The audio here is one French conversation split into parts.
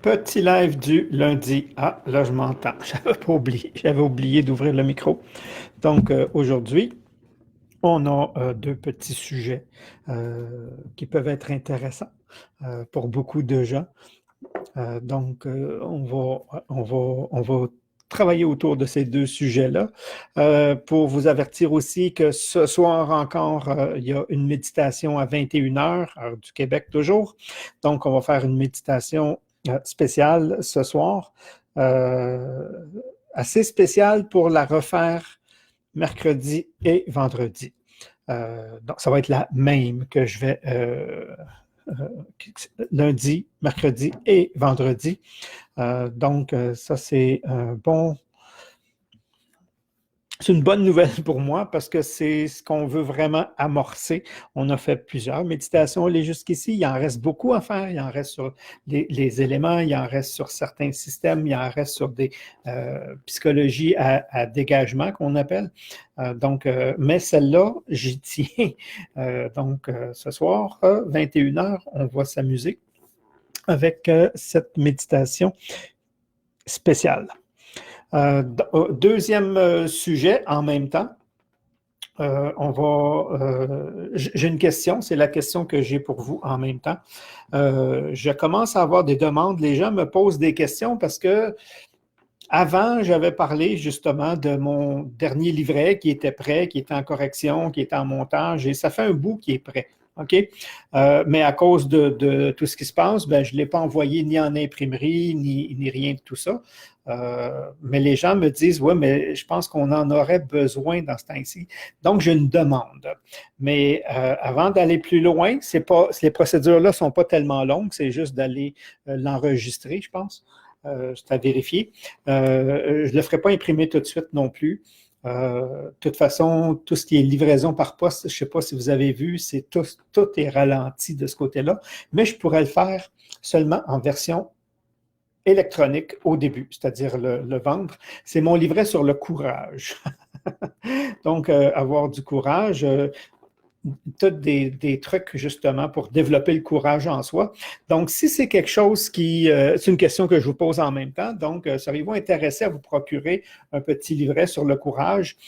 Petit live du lundi. Ah, là, je m'entends. J'avais oublié d'ouvrir le micro. Donc, aujourd'hui, on a deux petits sujets qui peuvent être intéressants pour beaucoup de gens. On va travailler autour de ces deux sujets-là. Pour vous avertir aussi que ce soir encore, il y a une méditation à 21 heures, heure du Québec toujours. Donc, on va faire une méditation spéciale ce soir, euh, assez spéciale pour la refaire mercredi et vendredi. Donc, ça va être la même que je vais euh, lundi, mercredi et vendredi. Ça, c'est une bonne nouvelle pour moi parce que c'est ce qu'on veut vraiment amorcer. On a fait plusieurs méditations jusqu'ici. Il en reste beaucoup à faire. Il en reste sur les éléments, il en reste sur certains systèmes, il en reste sur des psychologies à dégagement qu'on appelle. Mais celle-là, j'y tiens. Ce soir, 21 heures, on va s'amuser avec cette méditation spéciale. Deuxième sujet en même temps, j'ai une question, c'est la question que j'ai pour vous en même temps. Je commence à avoir des demandes, les gens me posent des questions parce que avant, j'avais parlé justement de mon dernier livret qui était prêt, qui était en correction, qui était en montage, et ça fait un bout qui est prêt. OK? Mais à cause de tout ce qui se passe, ben, je ne l'ai pas envoyé ni en imprimerie, ni rien de tout ça. Mais les gens me disent, oui, mais je pense qu'on en aurait besoin dans ce temps-ci. Donc, j'ai une demande. Mais avant d'aller plus loin, les procédures-là ne sont pas tellement longues, c'est juste d'aller l'enregistrer, je pense. C'est à vérifier. Je ne le ferai pas imprimer tout de suite non plus. De toute façon, tout ce qui est livraison par poste, je ne sais pas si vous avez vu, tout est ralenti de ce côté-là, mais je pourrais le faire seulement en version électronique au début, c'est-à-dire le vendre. C'est mon livret sur le courage. Donc, avoir du courage, tous des trucs justement pour développer le courage en soi. Donc, si c'est quelque chose c'est une question que je vous pose en même temps. Donc, seriez-vous intéressé à vous procurer un petit livret sur le courage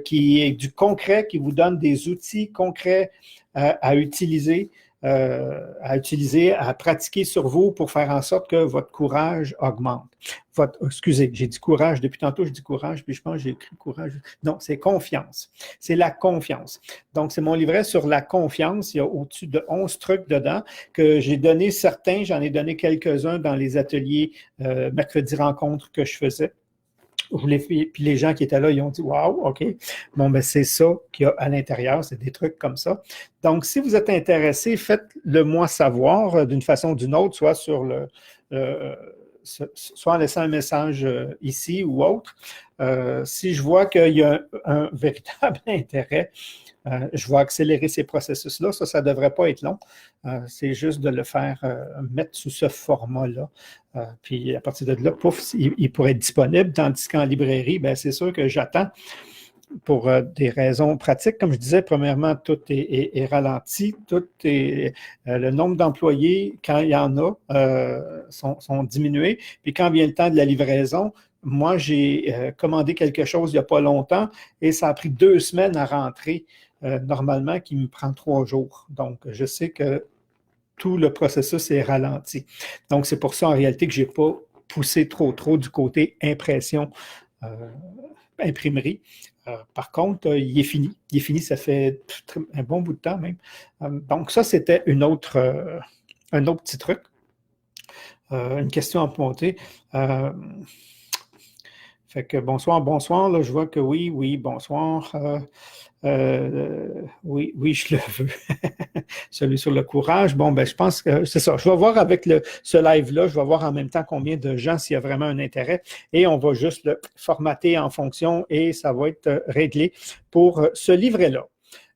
qui est du concret, qui vous donne des outils concrets à utiliser, à pratiquer sur vous pour faire en sorte que votre courage augmente. Excusez, j'ai dit courage depuis tantôt, je dis courage, puis je pense que j'ai écrit courage. Non, c'est confiance. C'est la confiance. Donc, c'est mon livret sur la confiance. Il y a au-dessus de 11 trucs dedans que j'ai donné certains, j'en ai donné quelques-uns dans les ateliers mercredi rencontres que je faisais. Puis les gens qui étaient là, ils ont dit waouh, OK. Bon, ben c'est ça qu'il y a à l'intérieur, c'est des trucs comme ça. Donc, si vous êtes intéressé, faites-le moi savoir d'une façon ou d'une autre, soit sur euh, soit en laissant un message ici ou autre. Si je vois qu'il y a un véritable intérêt, je vais accélérer ces processus-là. Ça ne devrait pas être long. C'est juste de le faire mettre sous ce format-là. Puis à partir de là, pouf, il pourrait être disponible. Tandis qu'en librairie, ben, c'est sûr que j'attends pour des raisons pratiques. Comme je disais, premièrement, tout est ralenti. Le nombre d'employés, quand il y en a, sont diminués. Puis quand vient le temps de la livraison, moi, j'ai commandé quelque chose il n'y a pas longtemps et ça a pris 2 semaines à rentrer. Normalement, qui me prend 3 jours. Donc, je sais que tout le processus est ralenti. Donc, c'est pour ça, en réalité, que je n'ai pas poussé trop du côté impression, euh, imprimerie. Par contre, il est fini. Il est fini, ça fait un bon bout de temps même. Donc, ça, c'était un autre petit truc. Une question à monter. Fait que bonsoir. Là, je vois que oui, bonsoir. Oui, je le veux. Celui sur le courage. Bon, ben, je pense que c'est ça. Je vais voir avec ce live-là, je vais voir en même temps combien de gens, s'il y a vraiment un intérêt, et on va juste le formater en fonction et ça va être réglé pour ce livret-là.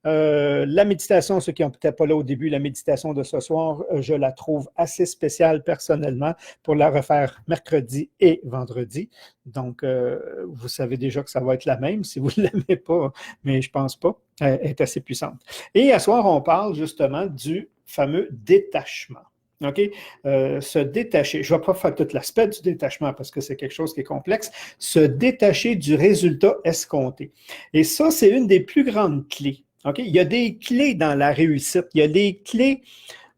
La méditation, ceux qui n'ont peut-être pas là au début, la méditation de ce soir, je la trouve assez spéciale personnellement pour la refaire mercredi et vendredi. Donc, vous savez déjà que ça va être la même si vous ne l'aimez pas, mais je ne pense pas. Elle est assez puissante. Et à soir, on parle justement du fameux détachement. OK? Se détacher. Je ne vais pas faire tout l'aspect du détachement parce que c'est quelque chose qui est complexe. Se détacher du résultat escompté. Et ça, c'est une des plus grandes clés. OK? Il y a des clés dans la réussite. Il y a des clés.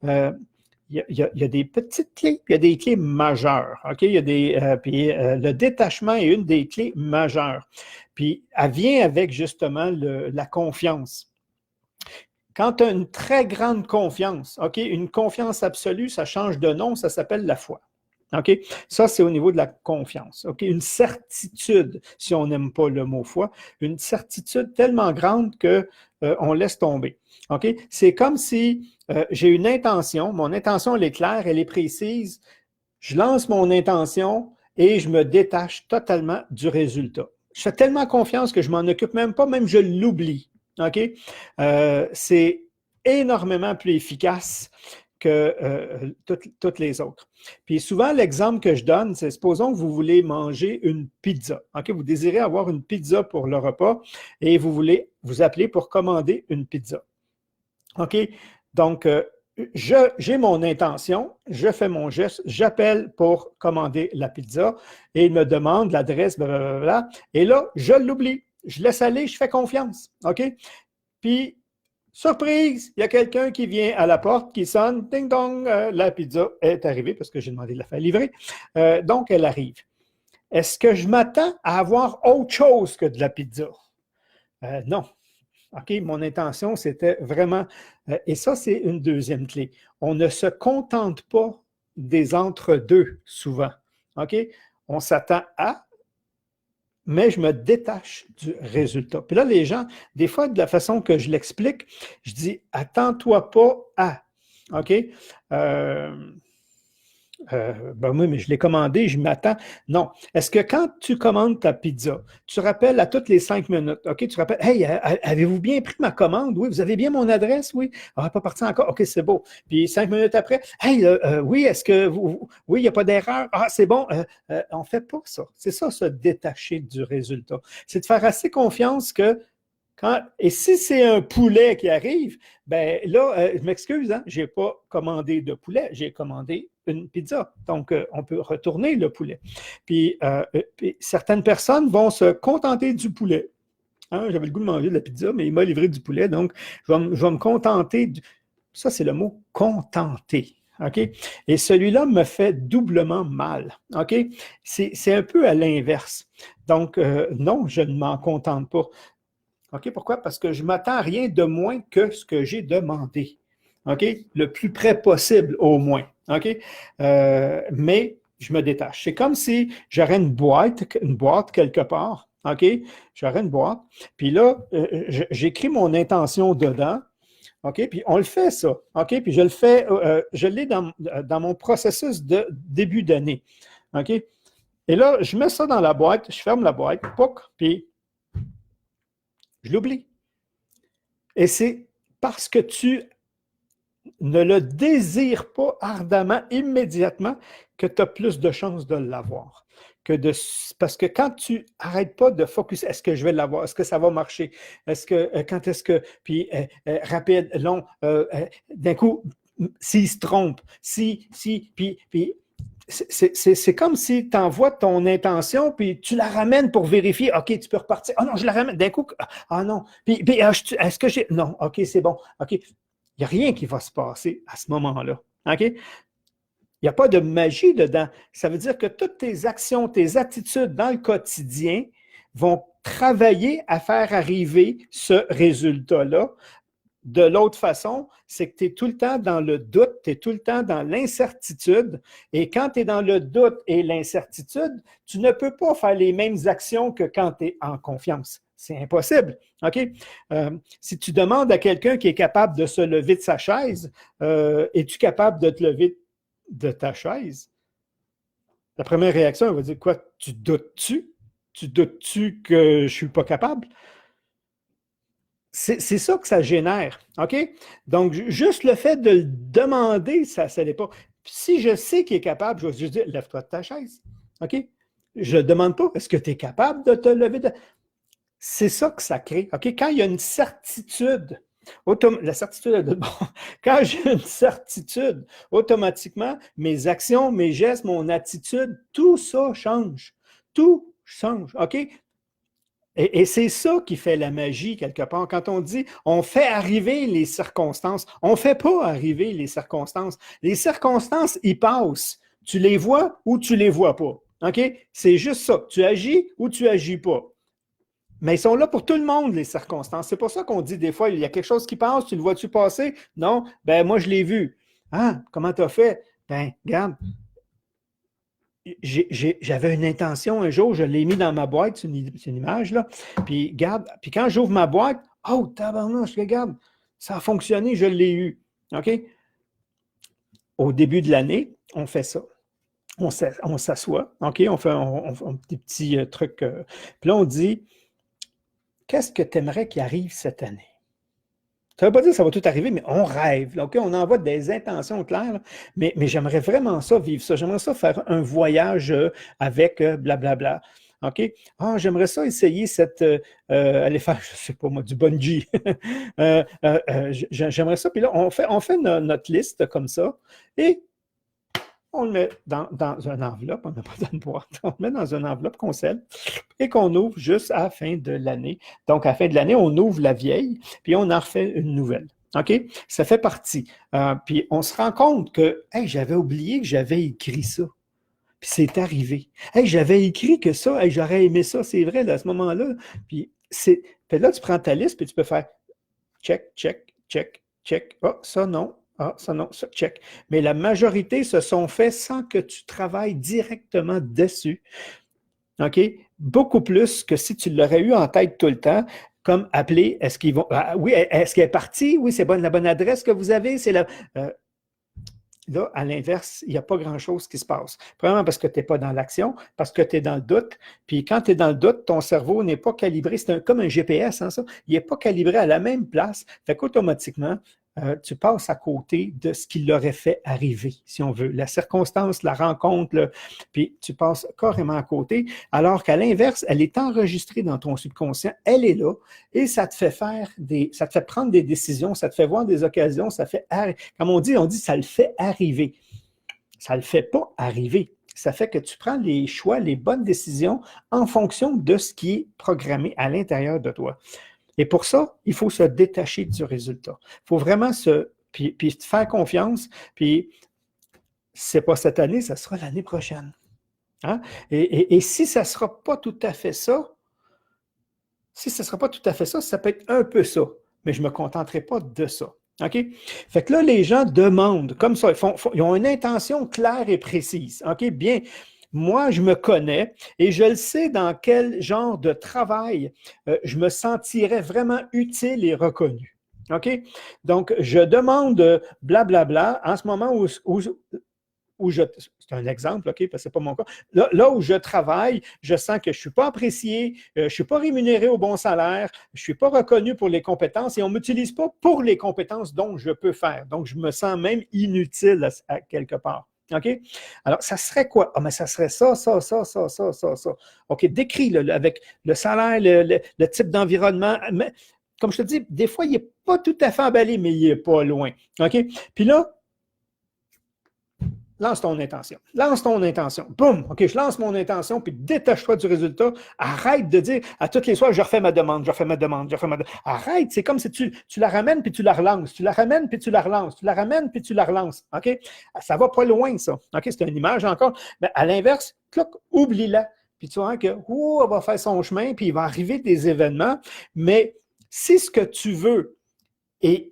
Il y a des petites clés, puis il y a des clés majeures. OK? Il y a le détachement est une des clés majeures. Puis elle vient avec justement la confiance. Quand tu as une très grande confiance, OK, une confiance absolue, ça change de nom, ça s'appelle la foi. OK? Ça, c'est au niveau de la confiance. OK? Une certitude, si on n'aime pas le mot foi, une certitude tellement grande qu'on laisse tomber. OK? C'est comme si j'ai une intention, mon intention, elle est claire, elle est précise. Je lance mon intention et je me détache totalement du résultat. Je fais tellement confiance que je m'en occupe même pas, même je l'oublie. OK? C'est énormément plus efficace que toutes les autres. Puis souvent, l'exemple que je donne, c'est supposons que vous voulez manger une pizza. OK? Vous désirez avoir une pizza pour le repas et vous voulez vous appeler pour commander une pizza. OK? Donc, j'ai mon intention, je fais mon geste, j'appelle pour commander la pizza et il me demande l'adresse, blablabla. Et là, je l'oublie. Je laisse aller, je fais confiance. OK? Puis, surprise, il y a quelqu'un qui vient à la porte, qui sonne, ding dong, la pizza est arrivée parce que j'ai demandé de la faire livrer. Donc, elle arrive. Est-ce que je m'attends à avoir autre chose que de la pizza? Non. OK, mon intention, c'était vraiment, et ça, c'est une deuxième clé. On ne se contente pas des entre-deux souvent. OK? On s'attend à, mais je me détache du résultat. Puis là, les gens, des fois, de la façon que je l'explique, je dis, attends-toi pas à. OK? Ben oui, mais je l'ai commandé, je m'attends. Non. Est-ce que quand tu commandes ta pizza, tu rappelles à toutes les 5 minutes, OK, tu rappelles, hey, avez-vous bien pris ma commande? Oui, vous avez bien mon adresse? Oui. Ah, pas parti encore? OK, c'est beau. Puis 5 minutes après, hey, oui, est-ce que oui, il n'y a pas d'erreur? Ah, c'est bon. On ne fait pas ça. C'est ça, se détacher du résultat. C'est de faire assez confiance que et si c'est un poulet qui arrive, ben là, je m'excuse, hein, je n'ai pas commandé de poulet, j'ai commandé une pizza. Donc, on peut retourner le poulet. Puis, certaines personnes vont se contenter du poulet. Hein, j'avais le goût de manger de la pizza, mais il m'a livré du poulet, donc je vais me contenter. Ça, c'est le mot contenter. OK? Et celui-là me fait doublement mal. OK? C'est un peu à l'inverse. Donc, non, je ne m'en contente pas. OK, pourquoi? Parce que je ne m'attends à rien de moins que ce que j'ai demandé. OK? Le plus près possible, au moins. OK? Mais je me détache. C'est comme si j'aurais une boîte quelque part. OK? J'aurais une boîte. Puis là, j'écris mon intention dedans. OK? Puis on le fait, ça. OK? Puis je le fais, je l'ai dans mon processus de début d'année. OK? Et là, je mets ça dans la boîte, je ferme la boîte, pouc, puis je l'oublie. Et c'est parce que tu ne le désires pas ardemment, immédiatement, que tu as plus de chances de l'avoir. Parce que quand tu n'arrêtes pas de focus, est-ce que je vais l'avoir? Est-ce que ça va marcher? Quand est-ce que, puis rapide, long, d'un coup, s'il se trompe, puis c'est comme si tu envoies ton intention, puis tu la ramènes pour vérifier. OK, tu peux repartir. Ah non, je la ramène. D'un coup, ah non. Puis est-ce que j'ai. Non, OK, c'est bon. OK. Il n'y a rien qui va se passer à ce moment-là. OK? Il n'y a pas de magie dedans. Ça veut dire que toutes tes actions, tes attitudes dans le quotidien vont travailler à faire arriver ce résultat-là. De l'autre façon, c'est que tu es tout le temps dans le doute, tu es tout le temps dans l'incertitude. Et quand tu es dans le doute et l'incertitude, tu ne peux pas faire les mêmes actions que quand tu es en confiance. C'est impossible. OK? Si tu demandes à quelqu'un qui est capable de se lever de sa chaise, es-tu capable de te lever de ta chaise? La première réaction, elle va dire quoi? Tu doutes-tu? Tu doutes-tu que je ne suis pas capable? C'est ça que ça génère, OK? Donc, juste le fait de le demander, ça n'est pas. Si je sais qu'il est capable, je vais juste dire, lève-toi de ta chaise, OK? Je ne demande pas, est-ce que tu es capable de te lever de... C'est ça que ça crée, OK? Quand il y a une certitude La certitude a deux bords. Quand j'ai une certitude, automatiquement, mes actions, mes gestes, mon attitude, tout ça change. Tout change. OK? Et c'est ça qui fait la magie, quelque part. Quand on dit on fait arriver les circonstances, on ne fait pas arriver les circonstances. Les circonstances, ils passent. Tu les vois ou tu ne les vois pas. OK? C'est juste ça. Tu agis ou tu agis pas. Mais ils sont là pour tout le monde, les circonstances. C'est pour ça qu'on dit des fois, il y a quelque chose qui passe, tu le vois-tu passer? Non? Ben moi, je l'ai vu. Ah, comment tu as fait? Ben, regarde, j'avais une intention un jour, je l'ai mis dans ma boîte, c'est une image, là. Puis, regarde, puis quand j'ouvre ma boîte, oh, tabarnouche, regarde, ça a fonctionné, je l'ai eu. OK? Au début de l'année, on fait ça. On s'assoit, OK? On fait un petit truc. Puis là, on dit, qu'est-ce que tu aimerais qu'il arrive cette année? Ça ne veut pas dire que ça va tout arriver, mais on rêve. Là, okay? On envoie des intentions claires, là, mais j'aimerais vraiment ça, vivre ça. J'aimerais ça faire un voyage avec blablabla. OK? Ah, j'aimerais ça essayer aller faire, je ne sais pas moi, du bungee. J'aimerais ça. Puis là, on fait notre liste comme ça et on le met dans une enveloppe, on n'a pas dans une boîte, on le met dans une enveloppe qu'on scelle et qu'on ouvre juste à la fin de l'année. Donc, à la fin de l'année, on ouvre la vieille, puis on en refait une nouvelle. OK? Ça fait partie. Puis on se rend compte que, hey, j'avais oublié que j'avais écrit ça. Puis c'est arrivé. Hey, j'avais écrit que ça, hey, j'aurais aimé ça, c'est vrai, là, à ce moment-là. Puis là, tu prends ta liste, puis tu peux faire check, check, check, check. Ah, oh, ça non. Ah, ça non, ça, check. Mais la majorité se sont faits sans que tu travailles directement dessus. OK? Beaucoup plus que si tu l'aurais eu en tête tout le temps, comme appeler, est-ce qu'ils vont. Ah, oui, est-ce qu'elle est partie? Oui, c'est la bonne adresse que vous avez. C'est là, à l'inverse, il n'y a pas grand-chose qui se passe. Premièrement, parce que tu n'es pas dans l'action, parce que tu es dans le doute. Puis quand tu es dans le doute, ton cerveau n'est pas calibré. C'est comme un GPS, hein, ça. Il n'est pas calibré à la même place. Fait qu'automatiquement, tu passes à côté de ce qui l'aurait fait arriver, si on veut. La circonstance, la rencontre, puis tu passes carrément à côté, alors qu'à l'inverse, elle est enregistrée dans ton subconscient, elle est là, et ça te fait ça te fait prendre des décisions, ça te fait voir des occasions, ça fait, comme on dit, ça le fait arriver. Ça ne le fait pas arriver. Ça fait que tu prends les choix, les bonnes décisions en fonction de ce qui est programmé à l'intérieur de toi. Et pour ça, il faut se détacher du résultat. Il faut vraiment puis te faire confiance, puis c'est pas cette année, ça sera l'année prochaine. Hein? Et si ça ne sera pas tout à fait ça, ça peut être un peu ça, mais je ne me contenterai pas de ça. OK? Fait que là, les gens demandent, comme ça, ils ont une intention claire et précise. OK? Bien, moi, je me connais et je le sais dans quel genre de travail je me sentirais vraiment utile et reconnu. OK? Donc, je demande blablabla en ce moment c'est un exemple, OK, parce que ce n'est pas mon cas. Là où je travaille, je sens que je ne suis pas apprécié, je ne suis pas rémunéré au bon salaire, je ne suis pas reconnu pour les compétences et on ne m'utilise pas pour les compétences dont je peux faire. Donc, je me sens même inutile à quelque part. OK? Alors, ça serait quoi? Ah, mais ça serait ça. OK, décris avec le salaire, le type d'environnement. Mais, comme je te dis, des fois, il n'est pas tout à fait emballé, mais il n'est pas loin. OK? Puis là, lance ton intention. Lance ton intention. Boum! OK, je lance mon intention, puis détache-toi du résultat. Arrête de dire à toutes les soirs, je refais ma demande. Arrête, c'est comme si tu la ramènes, puis tu la relances. Tu la ramènes, puis tu la relances. Tu la ramènes, puis tu la relances. OK? Ça va pas loin, ça. OK? C'est une image encore. Mais à l'inverse, oublie-la. Puis tu vois que, elle va faire son chemin, puis il va arriver des événements. Mais si ce que tu veux, et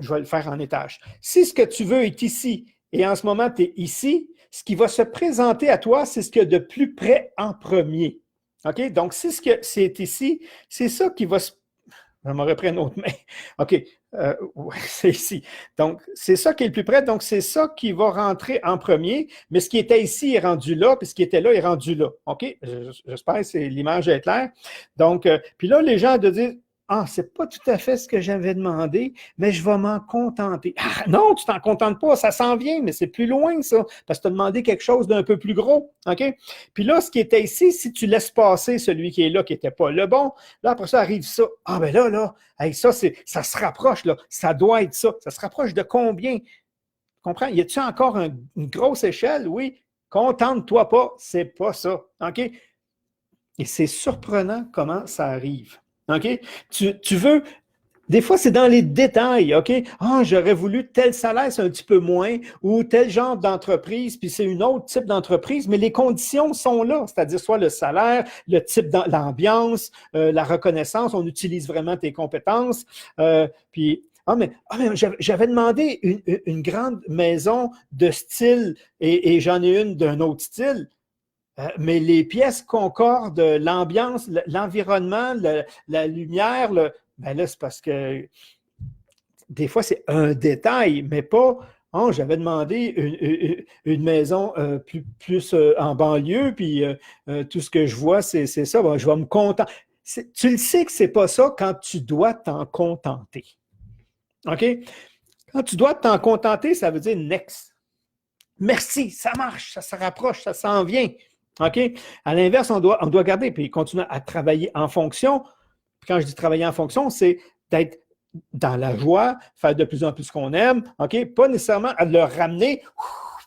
je vais le faire en étage, si ce que tu veux est ici, et en ce moment, tu es ici, ce qui va se présenter à toi, c'est ce qu'il y a de plus près en premier. OK? Donc, si ce que c'est ici, c'est ça qui va se... Je m'aurais pris une autre main. OK. Ouais, c'est ici. Donc, c'est ça qui est le plus près. Donc, c'est ça qui va rentrer en premier. Mais ce qui était ici est rendu là, puis ce qui était là est rendu là. OK? J'espère que l'image est claire. Donc, puis là, les gens de dire, Ah, c'est pas tout à fait ce que j'avais demandé, mais je vais m'en contenter. Ah, non, tu t'en contentes pas, ça s'en vient, mais c'est plus loin, ça, parce que tu as demandé quelque chose d'un peu plus gros. OK? Puis là, ce qui était ici, si tu laisses passer celui qui est là, qui n'était pas le bon, là, après ça arrive ça. Ah, ben là, hey, ça se rapproche, là. Ça doit être ça. Ça se rapproche de combien? Tu comprends? Y a-t-il encore une grosse échelle? Oui. Contente-toi pas, c'est pas ça. OK? Et c'est surprenant comment ça arrive. OK? Tu veux. Des fois, c'est dans les détails, OK? Ah, j'aurais voulu tel salaire, c'est un petit peu moins, ou tel genre d'entreprise, puis c'est une autre type d'entreprise, mais les conditions sont là, c'est-à-dire soit le salaire, le type l'ambiance, la reconnaissance, on utilise vraiment tes compétences, puis mais j'avais demandé une grande maison de style et j'en ai une d'un autre style. Mais les pièces concordent, l'ambiance, l'environnement, la lumière, ben là, c'est parce que des fois, c'est un détail, mais pas. Oh, j'avais demandé une maison plus en banlieue, puis tout ce que je vois, c'est ça. Bon, je vais me contenter. Tu le sais que c'est pas ça quand tu dois t'en contenter. OK? Quand tu dois t'en contenter, ça veut dire next. Merci, ça marche, ça se rapproche, ça s'en vient. OK? À l'inverse, on doit garder, puis continuer à travailler en fonction. Puis quand je dis travailler en fonction, c'est d'être dans la joie, faire de plus en plus ce qu'on aime, OK? Pas nécessairement à le ramener,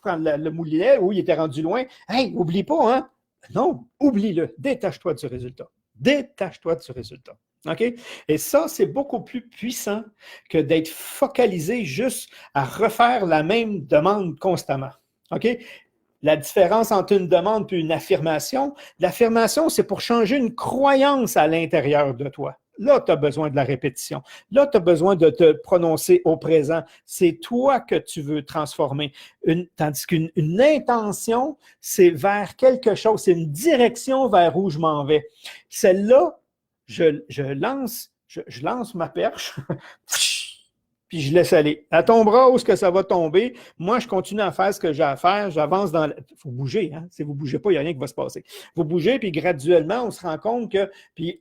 prendre le moulinet où il était rendu loin. Hey, oublie pas, hein? Non, oublie-le. Détache-toi du résultat. Détache-toi du résultat. OK? Et ça, c'est beaucoup plus puissant que d'être focalisé juste à refaire la même demande constamment. OK? La différence entre une demande et une affirmation, l'affirmation, c'est pour changer une croyance à l'intérieur de toi. Là, tu as besoin de la répétition. Là, tu as besoin de te prononcer au présent. C'est toi que tu veux transformer. Tandis qu'une intention, c'est vers quelque chose, c'est une direction vers où je m'en vais. Celle-là, je lance ma perche, puis je laisse aller. Elle tombera où est-ce que ça va tomber. Moi, je continue à faire ce que j'ai à faire. J'avance dans... Il faut bouger, hein? Si vous ne bougez pas, il n'y a rien qui va se passer. Vous bougez, puis graduellement, on se rend compte que... Puis,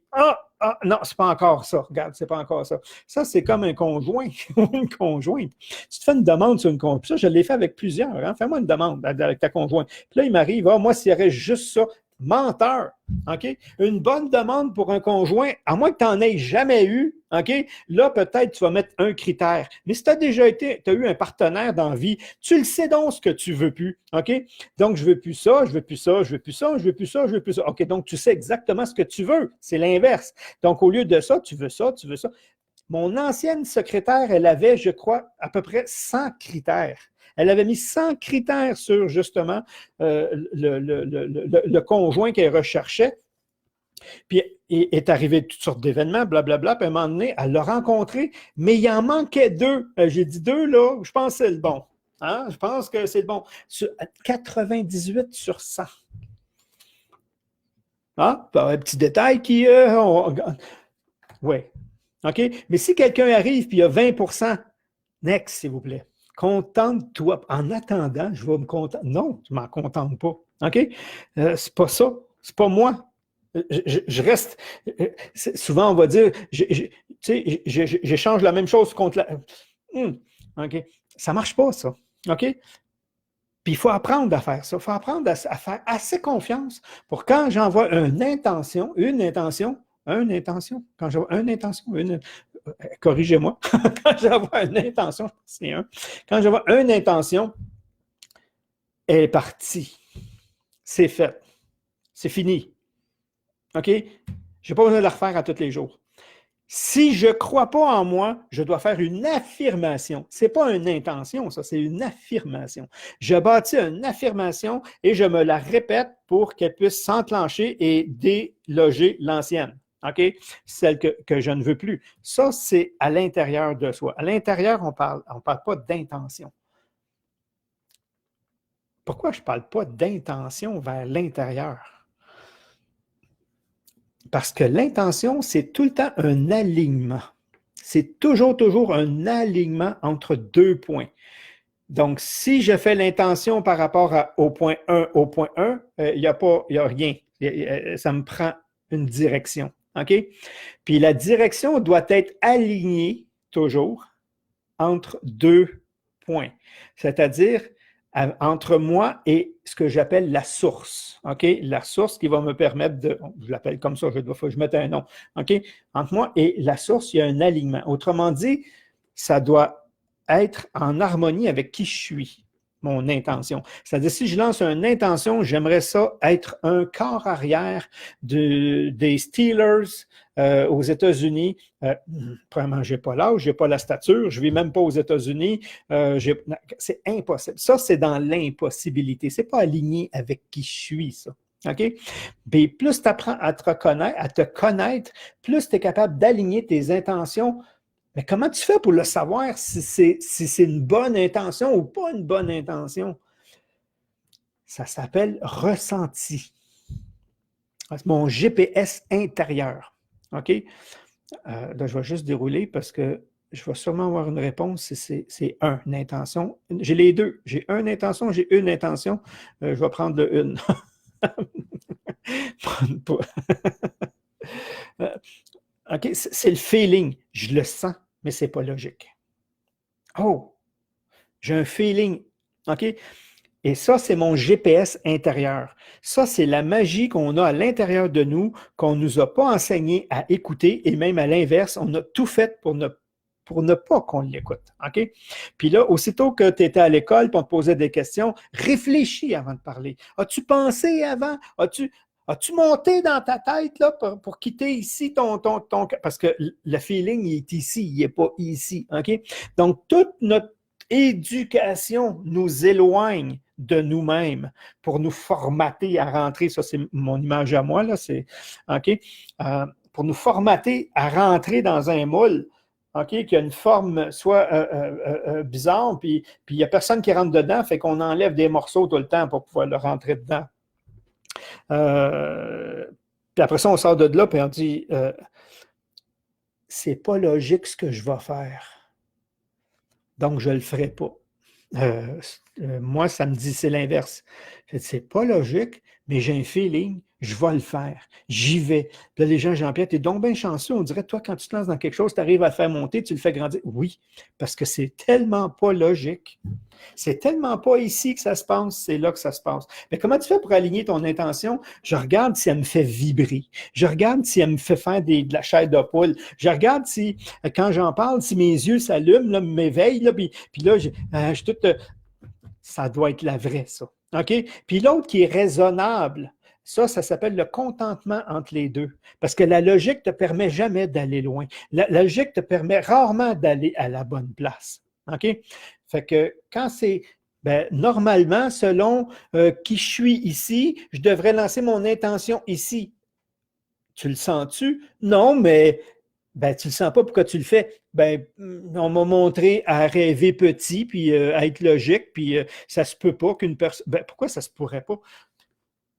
non, c'est pas encore ça. Regarde, c'est pas encore ça. Ça, c'est comme un conjoint, une conjointe. Tu te fais une demande sur une conjointe. Ça, je l'ai fait avec plusieurs. Hein? Fais-moi une demande avec ta conjointe. Puis là, il m'arrive, moi, s'il y aurait juste ça, menteur. OK? Une bonne demande pour un conjoint, à moins que tu n'en aies jamais eu, OK? Là, peut-être tu vas mettre un critère. Mais si tu as déjà eu un partenaire dans la vie, tu le sais donc ce que tu veux plus. OK? Donc, je veux plus ça, je veux plus ça, je veux plus ça, je veux plus ça, je veux plus ça. OK, donc tu sais exactement ce que tu veux. C'est l'inverse. Donc, au lieu de ça, tu veux ça, tu veux ça. Mon ancienne secrétaire, elle avait, je crois, à peu près 100 critères. Elle avait mis 100 critères sur, justement, le conjoint qu'elle recherchait. Puis, est arrivé toutes sortes d'événements, blablabla. Puis, à un moment donné, elle l'a rencontré, mais il en manquait deux. J'ai dit deux, là, je pense que c'est le bon. Hein? Je pense que c'est le bon. 98 sur 100. Ah, un petit détail qui... oui. OK? Mais si quelqu'un arrive et il y a 20 next, s'il vous plaît. Contente-toi. En attendant, je vais me contenter. Non, je ne m'en contente pas. OK? C'est pas ça. C'est pas moi. Je reste. Souvent, on va dire, j'échange la même chose contre la. OK? Ça ne marche pas, ça. OK? Puis il faut apprendre à faire ça. Il faut apprendre à faire assez confiance pour quand j'envoie une intention, quand j'envoie une intention, corrigez-moi, quand j'envoie une intention, je pense que c'est un, quand j'envoie une intention, elle est partie. C'est fait. C'est fini. OK? Je n'ai pas besoin de la refaire à tous les jours. Si je ne crois pas en moi, je dois faire une affirmation. Ce n'est pas une intention, ça, c'est une affirmation. Je bâtis une affirmation et je me la répète pour qu'elle puisse s'enclencher et déloger l'ancienne. OK? Celle que je ne veux plus. Ça, c'est à l'intérieur de soi. À l'intérieur, on parle pas d'intention. Pourquoi je ne parle pas d'intention vers l'intérieur? Parce que l'intention, c'est tout le temps un alignement. C'est toujours un alignement entre deux points. Donc, si je fais l'intention par rapport au point 1, il n'y a rien. Ça me prend une direction. OK? Puis la direction doit être alignée toujours entre deux points, c'est-à-dire entre moi et ce que j'appelle la source, OK? La source qui va me permettre de, je l'appelle comme ça, je mette un nom, OK? Entre moi et la source, il y a un alignement. Autrement dit, ça doit être en harmonie avec qui je suis, mon intention. C'est-à-dire, si je lance une intention, j'aimerais ça être un corps arrière des Steelers aux États-Unis. Premièrement, je n'ai pas l'âge, je n'ai pas la stature, je ne vis même pas aux États-Unis. C'est impossible. Ça, c'est dans l'impossibilité. Ce n'est pas aligné avec qui je suis, ça. OK? Mais plus tu apprends à te connaître, plus tu es capable d'aligner tes intentions. Mais comment tu fais pour le savoir si c'est une bonne intention ou pas une bonne intention? Ça s'appelle ressenti. C'est mon GPS intérieur. OK? Là, je vais juste dérouler parce que je vais sûrement avoir une réponse si c'est une intention. J'ai les deux. J'ai une intention, j'ai une intention. Je vais prendre le une. OK, c'est le feeling. Je le sens, mais ce n'est pas logique. Oh, j'ai un feeling. OK? Et ça, c'est mon GPS intérieur. Ça, c'est la magie qu'on a à l'intérieur de nous, qu'on ne nous a pas enseigné à écouter, et même à l'inverse, on a tout fait pour ne pas qu'on l'écoute. OK? Puis là, aussitôt que tu étais à l'école, puis on te posait des questions, réfléchis avant de parler. As-tu pensé avant? As-tu monté dans ta tête là, pour quitter ici ton... Parce que le feeling, il est ici, il n'est pas ici. OK? Donc, toute notre éducation nous éloigne de nous-mêmes pour nous formater à rentrer. Ça, c'est mon image à moi, là. C'est OK? Pour nous formater à rentrer dans un moule. OK, qui a une forme soit bizarre, puis il n'y a personne qui rentre dedans, fait qu'on enlève des morceaux tout le temps pour pouvoir le rentrer dedans. Puis après ça, on sort de là, puis on dit c'est pas logique ce que je vais faire. Donc, je ne le ferai pas. Moi, ça me dit c'est l'inverse. C'est pas logique, mais j'ai un feeling, je vais le faire. J'y vais. Puis là, les gens, Jean-Pierre, tu es donc bien chanceux. On dirait, toi, quand tu te lances dans quelque chose, tu arrives à le faire monter, tu le fais grandir. Oui, parce que c'est tellement pas logique. C'est tellement pas ici que ça se passe, c'est là que ça se passe. Mais comment tu fais pour aligner ton intention? Je regarde si elle me fait vibrer. Je regarde si elle me fait faire de la chair de poule. Je regarde si, quand j'en parle, si mes yeux s'allument, m'éveillent, puis là, je tout, ça doit être la vraie, ça. OK? Puis l'autre qui est raisonnable, ça s'appelle le contentement entre les deux. Parce que la logique ne te permet jamais d'aller loin. La logique te permet rarement d'aller à la bonne place. OK? Fait que quand c'est, normalement, selon qui je suis ici, je devrais lancer mon intention ici. Tu le sens-tu? Non, mais tu le sens pas, pourquoi tu le fais? On m'a montré à rêver petit, puis à être logique, puis ça se peut pas qu'une personne... pourquoi ça se pourrait pas?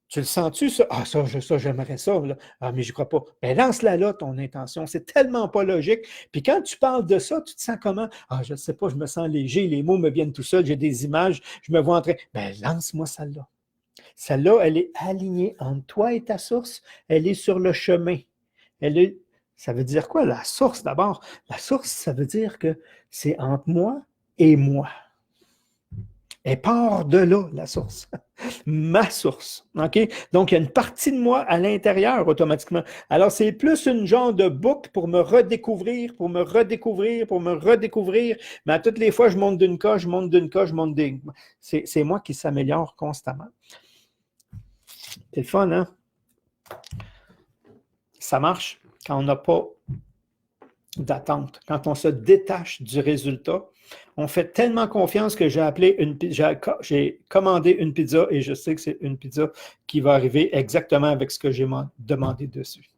Tu le sens-tu, ça? Ah, ça, j'aimerais ça, là. Ah, mais je crois pas. Lance-la là, ton intention. C'est tellement pas logique. Puis quand tu parles de ça, tu te sens comment? Ah, je ne sais pas, je me sens léger, les mots me viennent tout seuls, j'ai des images, je me vois en train. Lance-moi celle-là. Celle-là, elle est alignée entre toi et ta source. Elle est sur le chemin. Ça veut dire quoi, la source, d'abord? La source, ça veut dire que c'est entre moi et moi. Elle part de là, la source. Ma source. OK? Donc, il y a une partie de moi à l'intérieur automatiquement. Alors, c'est plus une genre de boucle pour me redécouvrir, pour me redécouvrir, pour me redécouvrir. Mais à toutes les fois, je monte d'une coche, je monte d'une coche, je monte d'une... C'est moi qui s'améliore constamment. C'est le fun, hein? Ça marche quand on n'a pas d'attente. Quand on se détache du résultat, on fait tellement confiance que j'ai commandé une pizza et je sais que c'est une pizza qui va arriver exactement avec ce que j'ai demandé dessus.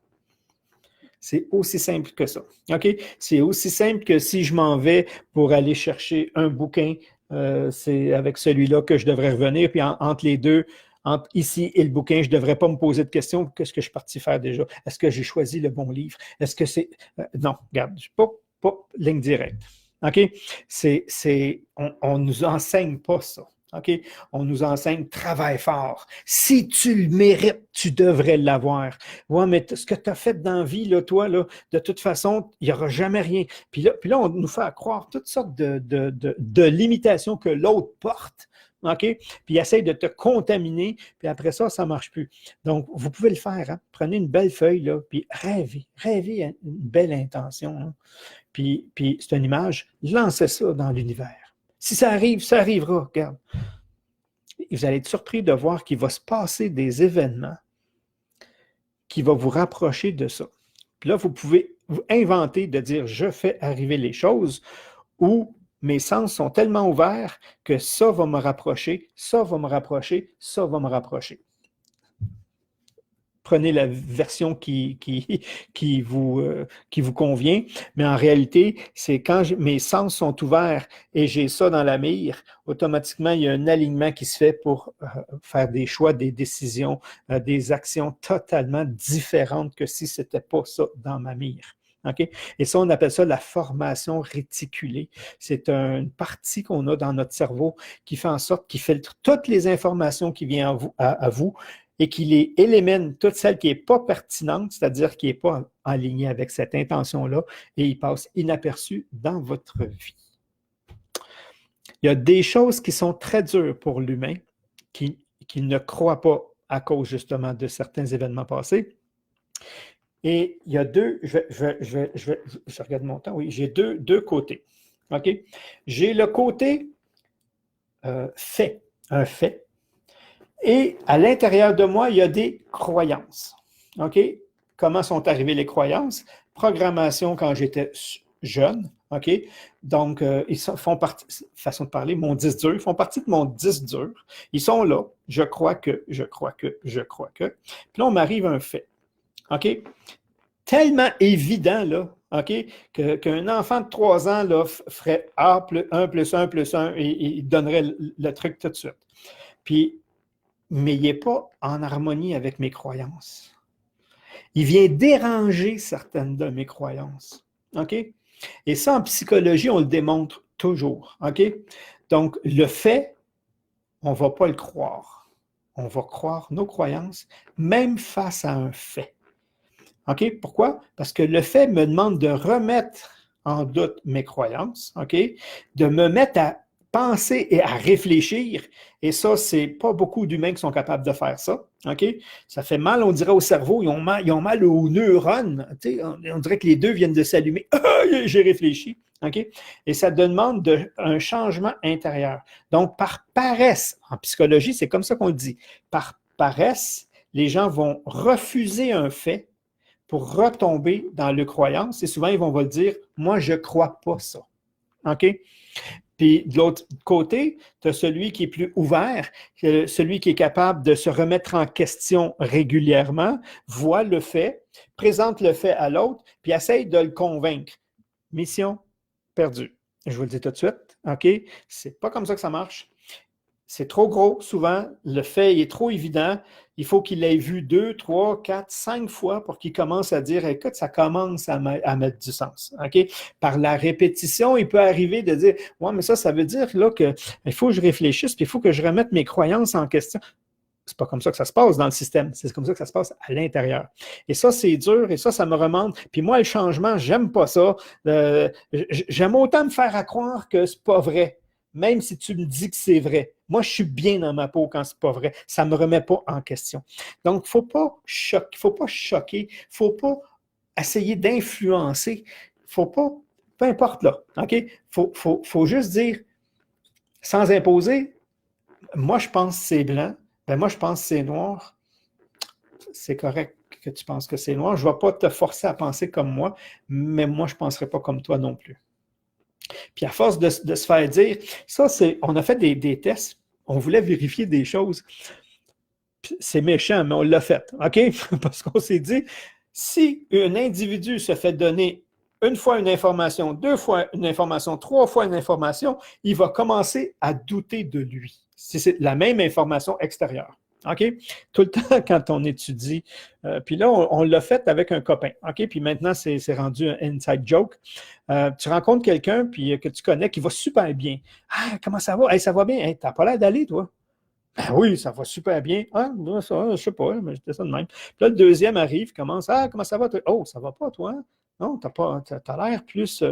C'est aussi simple que ça. OK? C'est aussi simple que si je m'en vais pour aller chercher un bouquin, c'est avec celui-là que je devrais revenir, puis entre les deux, entre ici et le bouquin, je ne devrais pas me poser de questions. Qu'est-ce que je suis parti faire déjà? Est-ce que j'ai choisi le bon livre? Est-ce que c'est... non, regarde, pas ligne directe. OK? On ne nous enseigne pas ça. OK? On nous enseigne, travaille fort. Si tu le mérites, tu devrais l'avoir. Ouais, mais ce que tu as fait dans la vie, là, toi, là, de toute façon, il n'y aura jamais rien. Puis là, on nous fait croire toutes sortes de limitations que l'autre porte. OK? Puis il essaye de te contaminer, puis après ça, ça ne marche plus. Donc, vous pouvez le faire. Hein? Prenez une belle feuille, là, puis rêvez une belle intention. Hein? Puis c'est une image, lancez ça dans l'univers. Si ça arrive, ça arrivera, regarde. Vous allez être surpris de voir qu'il va se passer des événements qui vont vous rapprocher de ça. Puis là, vous pouvez vous inventer de dire « je fais arriver les choses » ou « mes sens sont tellement ouverts que ça va me rapprocher, ça va me rapprocher, ça va me rapprocher ». Prenez la version qui vous convient, mais en réalité, c'est quand mes sens sont ouverts et j'ai ça dans la mire, automatiquement, il y a un alignement qui se fait pour faire des choix, des décisions, des actions totalement différentes que si ce n'était pas ça dans ma mire. Okay? Et ça, on appelle ça la formation réticulée. C'est une partie qu'on a dans notre cerveau qui fait en sorte qu'il filtre toutes les informations qui viennent à vous et qui les élimine, toute celle qui n'est pas pertinente, c'est-à-dire qui n'est pas alignée avec cette intention-là, et il passe inaperçu dans votre vie. Il y a des choses qui sont très dures pour l'humain, qui ne croit pas à cause justement de certains événements passés. Et il y a je regarde mon temps, oui, j'ai deux côtés. OK? J'ai le côté fait, un fait. Et à l'intérieur de moi, il y a des croyances. OK? Comment sont arrivées les croyances? Programmation quand j'étais jeune. OK? Donc, ils font partie, façon de parler, mon disque dur, ils font partie de mon disque dur. Ils sont là. Je crois que. Puis là, on m'arrive un fait. OK? Tellement évident, là, OK, qu'un enfant de 3 ans là, ferait A, 1 plus 1 plus 1 et il donnerait le truc tout de suite. Puis, mais il n'est pas en harmonie avec mes croyances. Il vient déranger certaines de mes croyances. OK? Et ça, en psychologie, on le démontre toujours. OK? Donc, le fait, on ne va pas le croire. On va croire nos croyances, même face à un fait. OK? Pourquoi? Parce que le fait me demande de remettre en doute mes croyances, OK? De me mettre à penser et à réfléchir. Et ça, c'est pas beaucoup d'humains qui sont capables de faire ça. OK? Ça fait mal, on dirait, au cerveau. Ils ont mal aux neurones. On dirait que les deux viennent de s'allumer. J'ai réfléchi. OK? Et ça demande un changement intérieur. Donc, par paresse, en psychologie, c'est comme ça qu'on le dit. Par paresse, les gens vont refuser un fait pour retomber dans le croyance. Et souvent, ils vont le dire, moi, je ne crois pas ça. OK? Puis de l'autre côté, tu as celui qui est plus ouvert, celui qui est capable de se remettre en question régulièrement, voit le fait, présente le fait à l'autre, puis essaye de le convaincre. Mission perdue. Je vous le dis tout de suite, OK? C'est pas comme ça que ça marche. C'est trop gros, souvent, le fait est trop évident. Il faut qu'il l'ait vu 2, 3, 4, 5 fois pour qu'il commence à dire « Écoute, ça commence à mettre du sens. » OK? Par la répétition, il peut arriver de dire « Ouais, mais ça veut dire là qu'il faut que je réfléchisse, puis il faut que je remette mes croyances en question. » C'est pas comme ça que ça se passe dans le système. C'est comme ça que ça se passe à l'intérieur. Et ça, c'est dur, et ça me remonte. Puis moi, le changement, j'aime pas ça. J'aime autant me faire à croire que c'est pas vrai. Même si tu me dis que c'est vrai. Moi, je suis bien dans ma peau quand c'est pas vrai. Ça ne me remet pas en question. Donc, il ne faut pas choquer, il ne faut pas essayer d'influencer. Il ne faut pas, peu importe là, OK? Faut juste dire, sans imposer, moi, je pense que c'est blanc, ben moi, je pense que c'est noir. C'est correct que tu penses que c'est noir. Je ne vais pas te forcer à penser comme moi, mais moi, je ne penserai pas comme toi non plus. Puis à force de se faire dire, ça, on a fait des tests, on voulait vérifier des choses. C'est méchant, mais on l'a fait, OK? Parce qu'on s'est dit, si un individu se fait donner une fois une information, 2 fois une information, 3 fois une information, il va commencer à douter de lui. C'est la même information extérieure. OK? Tout le temps quand on étudie. Puis là, on l'a fait avec un copain. OK? Puis maintenant, c'est rendu un inside joke. Tu rencontres quelqu'un puis que tu connais qui va super bien. Ah, comment ça va? Hey, ça va bien? Hey, t'as pas l'air d'aller, toi? Ben oui, ça va super bien. Ah, ben ça, je sais pas, mais j'étais ça de même. Puis là, le deuxième arrive, commence. Ah, comment ça va, toi? Oh, ça va pas, toi? Non, t'as l'air plus.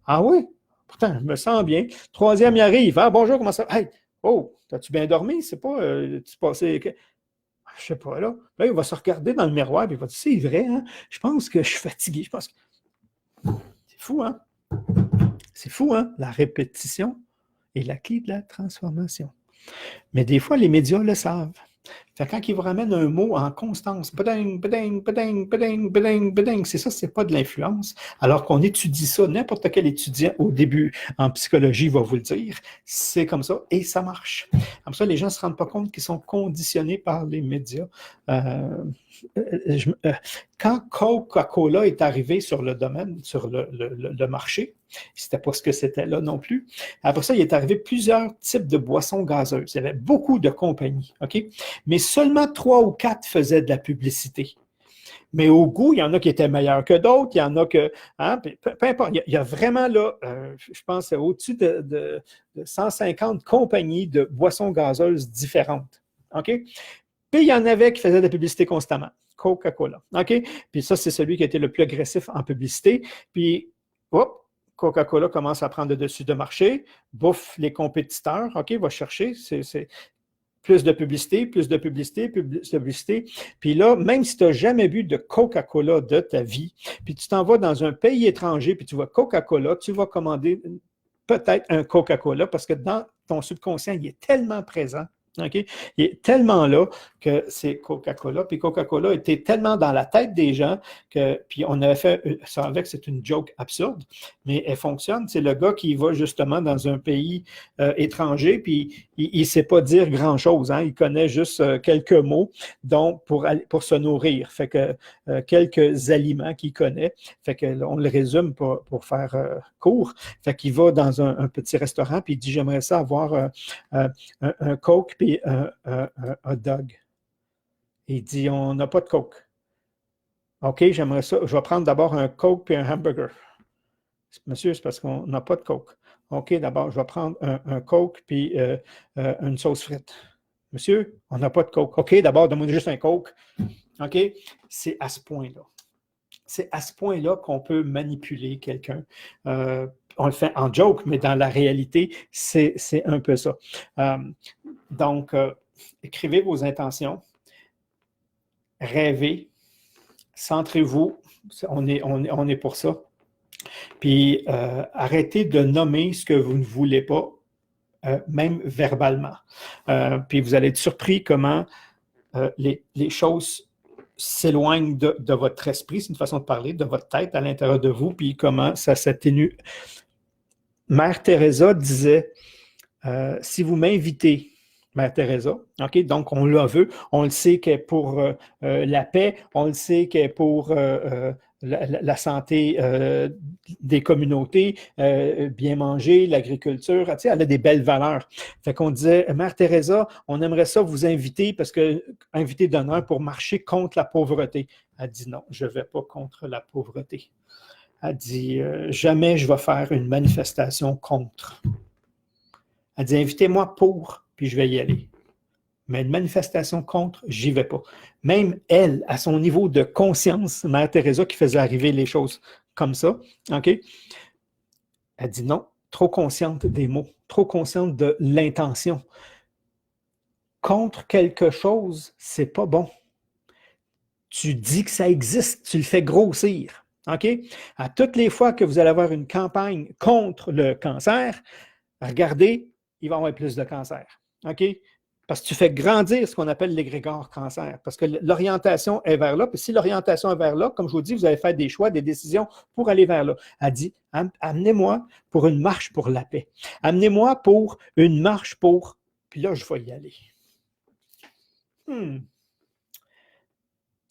Ah oui? Pourtant, je me sens bien. Troisième, il arrive. Ah, bonjour, comment ça va? Hey, oh, t'as-tu bien dormi? C'est pas. Tu passais. Je sais pas, là. Là, il va se regarder dans le miroir et il va dire, c'est vrai, hein? Je pense que je suis fatigué. Je pense que. C'est fou, hein? C'est fou, hein? La répétition est la clé de la transformation. Mais des fois, les médias le savent. Fait que quand ils vous ramènent un mot en constance, beding, beding, beding, beding, beding, beding, c'est ça, c'est pas de l'influence. Alors qu'on étudie ça, n'importe quel étudiant au début en psychologie va vous le dire, c'est comme ça et ça marche. Comme ça, les gens ne se rendent pas compte qu'ils sont conditionnés par les médias. Quand Coca-Cola est arrivé sur le domaine, sur le marché, c'était pas ce que c'était là non plus. Après ça, il est arrivé plusieurs types de boissons gazeuses. Il y avait beaucoup de compagnies, OK? Mais seulement 3 ou 4 faisaient de la publicité. Mais au goût, il y en a qui étaient meilleurs que d'autres, il y en a que... Hein, peu importe, il y a vraiment là, je pense, au-dessus de 150 compagnies de boissons gazeuses différentes, OK? Puis il y en avait qui faisaient de la publicité constamment. Coca-Cola, OK? Puis ça, c'est celui qui a été le plus agressif en publicité. Puis, hop, Coca-Cola commence à prendre le dessus de marché, bouffe les compétiteurs, OK, va chercher, c'est plus de publicité, plus de publicité, plus de publicité. Puis là, même si tu n'as jamais bu de Coca-Cola de ta vie, puis tu t'en vas dans un pays étranger, puis tu vois Coca-Cola, tu vas commander peut-être un Coca-Cola parce que dans ton subconscient, il est tellement présent. OK? Il est tellement là que c'est Coca-Cola. Puis Coca-Cola était tellement dans la tête des gens que, puis on avait fait ça avec, c'est une joke absurde, mais elle fonctionne. C'est le gars qui va justement dans un pays étranger, puis il ne sait pas dire grand-chose. Hein? Il connaît juste quelques mots donc pour se nourrir. Fait que quelques aliments qu'il connaît. Fait que on le résume pour faire court. Fait qu'il va dans un petit restaurant, puis il dit, j'aimerais ça avoir un Coke puis un hot dog. Il dit, on n'a pas de Coke. OK, j'aimerais ça. Je vais prendre d'abord un Coke puis un hamburger. Monsieur, c'est parce qu'on n'a pas de Coke. OK, d'abord, je vais prendre un Coke puis une sauce frite. Monsieur, on n'a pas de Coke. OK, d'abord, donne-moi juste un Coke. OK, c'est à ce point-là. C'est à ce point-là qu'on peut manipuler quelqu'un. On le fait en joke, mais dans la réalité, c'est un peu ça. Donc, écrivez vos intentions, rêvez, centrez-vous, on est pour ça. Puis, arrêtez de nommer ce que vous ne voulez pas, même verbalement. Puis, vous allez être surpris comment les choses s'éloignent de votre esprit, c'est une façon de parler, de votre tête à l'intérieur de vous, puis comment ça s'atténue. Mère Teresa disait, si vous m'invitez, Mère Teresa, OK, donc on la veut, on le sait qu'elle est pour la paix, on le sait qu'elle est pour la santé des communautés, bien manger, l'agriculture, tu sais, elle a des belles valeurs. Fait qu'on disait, Mère Teresa, on aimerait ça vous inviter, parce que invité d'honneur pour marcher contre la pauvreté. Elle dit non, je ne vais pas contre la pauvreté. Elle dit, jamais je vais faire une manifestation contre. Elle dit, invitez-moi pour, puis je vais y aller. Mais une manifestation contre, j'y vais pas. Même elle, à son niveau de conscience, Mère Teresa qui faisait arriver les choses comme ça, OK? Elle dit non, trop consciente des mots, trop consciente de l'intention. Contre quelque chose, c'est pas bon. Tu dis que ça existe, tu le fais grossir. OK? À toutes les fois que vous allez avoir une campagne contre le cancer, regardez, il va y avoir plus de cancer. OK? Parce que tu fais grandir ce qu'on appelle l'égrégore cancer. Parce que l'orientation est vers là. Puis si l'orientation est vers là, comme je vous dis, vous allez faire des choix, des décisions pour aller vers là. Elle dit, amenez-moi pour une marche pour la paix. Amenez-moi pour une marche pour... Puis là, je vais y aller. Elle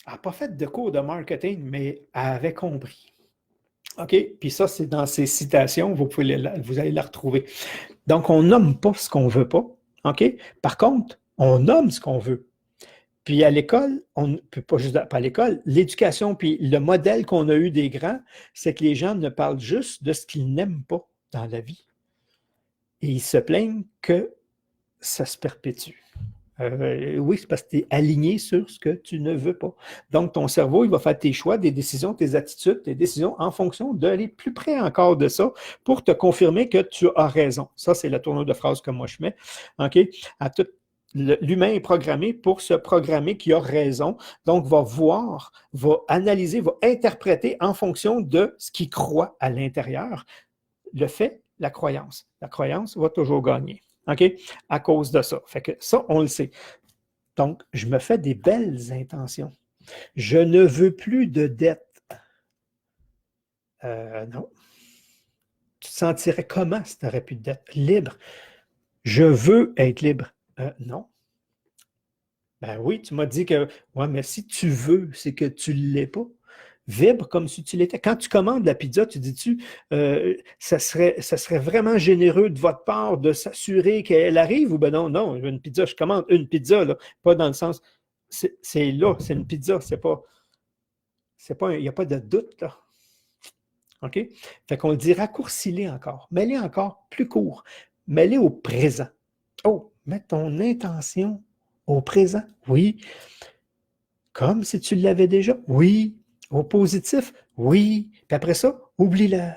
n'a pas fait de cours de marketing, mais elle avait compris. OK? Puis ça, c'est dans ses citations, vous allez la retrouver. Donc, on nomme pas ce qu'on veut pas. OK? Par contre, on nomme ce qu'on veut. Puis à l'école, pas juste pas à l'école, l'éducation, puis le modèle qu'on a eu des grands, c'est que les gens ne parlent juste de ce qu'ils n'aiment pas dans la vie. Et ils se plaignent que ça se perpétue. Oui, c'est parce que tu es aligné sur ce que tu ne veux pas. Donc, ton cerveau, il va faire tes choix, des décisions, tes attitudes, tes décisions en fonction d'aller plus près encore de ça pour te confirmer que tu as raison. Ça, c'est la tournure de phrase que moi je mets. OK? L'humain est programmé pour se programmer qu'il a raison. Donc, va voir, va analyser, va interpréter en fonction de ce qu'il croit à l'intérieur. Le fait, la croyance. La croyance va toujours gagner. OK? À cause de ça. Fait que ça, on le sait. Donc, je me fais des belles intentions. Je ne veux plus de dette. Non. Tu te sentirais comment si tu n'aurais plus de dette? Libre. Je veux être libre. Non. Ben oui, tu m'as dit que, ouais, mais si tu veux, c'est que tu ne l'es pas. Vibre comme si tu l'étais. Quand tu commandes la pizza, tu dis-tu, ça serait vraiment généreux de votre part de s'assurer qu'elle arrive ou ben non, non, une pizza, je commande une pizza, là, pas dans le sens, c'est là, c'est une pizza, il n'y a pas de doute, là. OK? Fait qu'on le dit, raccourcis-les encore, mets-les encore plus court, mets-les au présent. Oh, mets ton intention au présent, oui. Comme si tu l'avais déjà, oui. Au positif, oui. Puis après ça, oublie-le.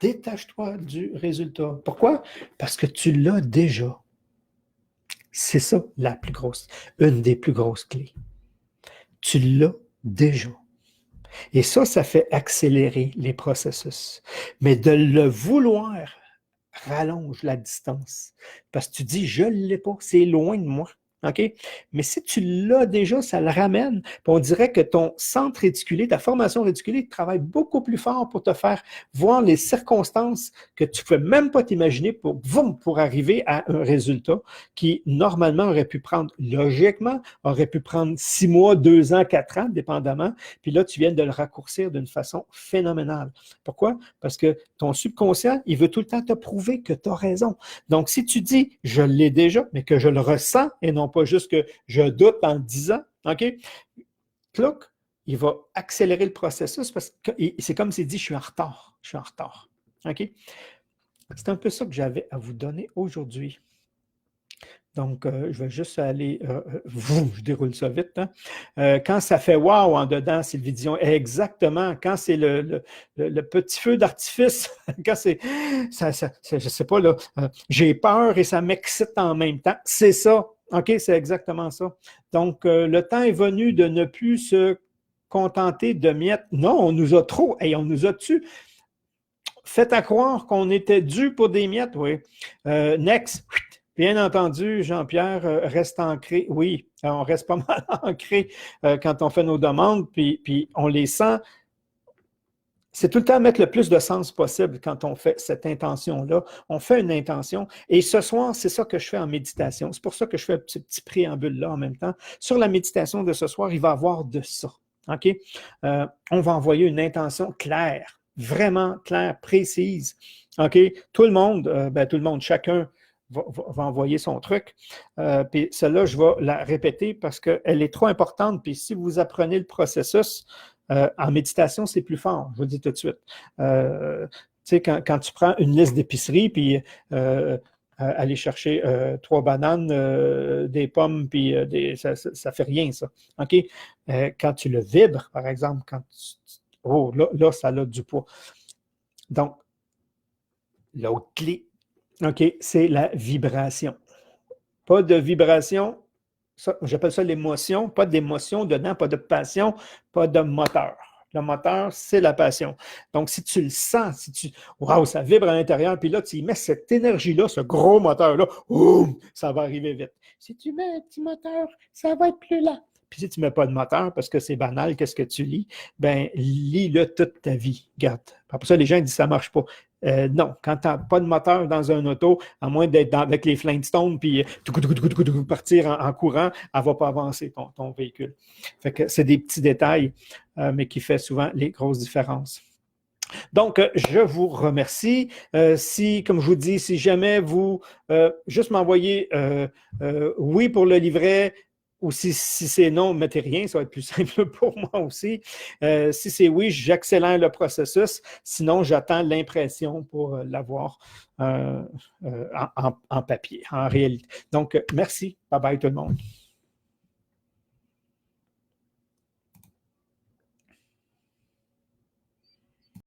Détache-toi du résultat. Pourquoi? Parce que tu l'as déjà. C'est ça une des plus grosses clés. Tu l'as déjà. Et ça fait accélérer les processus. Mais de le vouloir rallonge la distance. Parce que tu dis, je ne l'ai pas, c'est loin de moi. OK? Mais si tu l'as déjà, ça le ramène. Puis on dirait que ton centre réticulé, ta formation réticulée, travaille beaucoup plus fort pour te faire voir les circonstances que tu ne pouvais même pas t'imaginer pour arriver à un résultat qui, normalement, aurait pu prendre, logiquement, aurait pu prendre 6 mois, 2 ans, 4 ans, dépendamment. Puis là, tu viens de le raccourcir d'une façon phénoménale. Pourquoi? Parce que ton subconscient, il veut tout le temps te prouver que tu as raison. Donc, si tu dis, je l'ai déjà, mais que je le ressens et non pas juste que je doute en le disant, OK? Cloc, il va accélérer le processus parce que c'est comme s'il dit, je suis en retard. Je suis en retard. OK? C'est un peu ça que j'avais à vous donner aujourd'hui. Donc, je vais juste aller, je déroule ça vite. Hein? Quand ça fait wow en dedans, Sylvie Dion, exactement. Quand c'est le petit feu d'artifice, quand c'est, je ne sais pas, là, j'ai peur et ça m'excite en même temps. C'est ça. OK, c'est exactement ça. Donc, le temps est venu de ne plus se contenter de miettes. Non, on nous a trop, et on nous a tué. Fait à croire qu'on était dû pour des miettes, oui. Next. Bien entendu, Jean-Pierre, reste ancré. Oui, on reste pas mal ancré quand on fait nos demandes, puis on les sent. C'est tout le temps mettre le plus de sens possible quand on fait cette intention-là. On fait une intention. Et ce soir, c'est ça que je fais en méditation. C'est pour ça que je fais un petit préambule-là en même temps. Sur la méditation de ce soir, il va y avoir de ça. OK? On va envoyer une intention claire, vraiment claire, précise. OK? Tout le monde, chacun va envoyer son truc. Puis celle-là, je vais la répéter parce qu'elle est trop importante. Puis si vous apprenez le processus, en méditation, c'est plus fort, je vous le dis tout de suite. Tu sais, quand tu prends une liste d'épicerie, puis aller chercher 3 bananes, des pommes, puis ça ne fait rien, ça. OK? Quand tu le vibres, par exemple, là, ça a du poids. Donc, l'autre clé, OK, c'est la vibration. Pas de vibration, j'appelle ça l'émotion, pas d'émotion dedans, pas de passion, pas de moteur. Le moteur, c'est la passion. Donc, si tu le sens, waouh, ça vibre à l'intérieur, puis là, tu y mets cette énergie-là, ce gros moteur-là, ça va arriver vite. Si tu mets un petit moteur, ça va être plus lent. Puis si tu ne mets pas de moteur, parce que c'est banal, qu'est-ce que tu lis? Ben, lis-le toute ta vie. Regarde. Après ça, les gens disent ça ne marche pas. Non, quand tu n'as pas de moteur dans un auto, à moins d'être avec les Flintstones puis partir en courant, elle ne va pas avancer ton véhicule. Fait que c'est des petits détails, mais qui font souvent les grosses différences. Donc, je vous remercie. Si, comme je vous dis, si jamais vous juste m'envoyez oui pour le livret, ou si c'est non, mettez rien, ça va être plus simple pour moi aussi. Si c'est oui, j'accélère le processus. Sinon, j'attends l'impression pour l'avoir en papier, en réalité. Donc, merci. Bye bye tout le monde.